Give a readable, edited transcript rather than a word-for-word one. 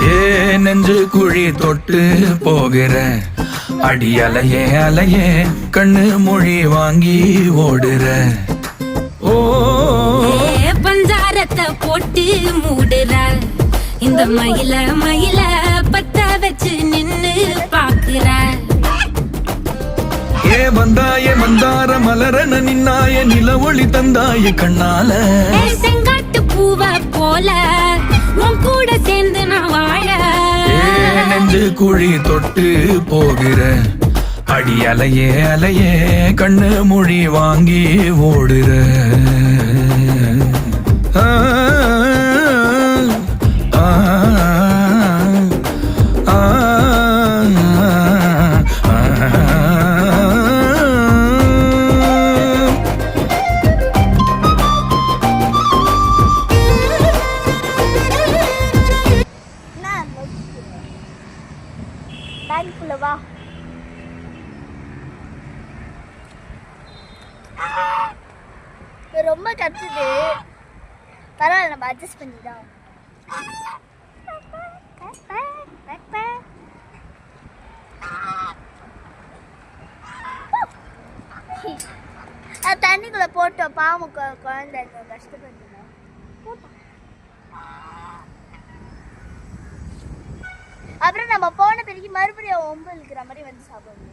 ஏ நெஞ்சு குழி தொட்டு போகிற அடி அலையே அலையே கண்ணு மொழி வாங்கி ஓடுற. ஓ பஞ்சாரத்தை போட்டு மூடுற இந்த மயில மயில பத்த வச்சு நின்னு பாக்குற. ஏ வந்தாய மந்தார மலரன நின்னாய நில ஒளி தந்தாய கண்ணால. செங்காட்டு பூவ போல உன் கூட சேர்ந்து நான் வாழ. நெஞ்சு குழி தொட்டு போகிற அடி அலையே அலையே கண்ணு மொழி வாங்கி ஓடுற. வா ரொம்ப கத்துது. பரவாயில்ல, நம்ம அட்ஜஸ்ட் பண்ணிதான். தண்ணிக்குள்ள போட்டோம். பாவம் குழந்தை கஷ்டப்பட்டு. அப்புறம் நம்ம போன பிறகு மறுபடியும் ஒம்பு இருக்கிற மாதிரி வந்து சாப்பிடுவோம்.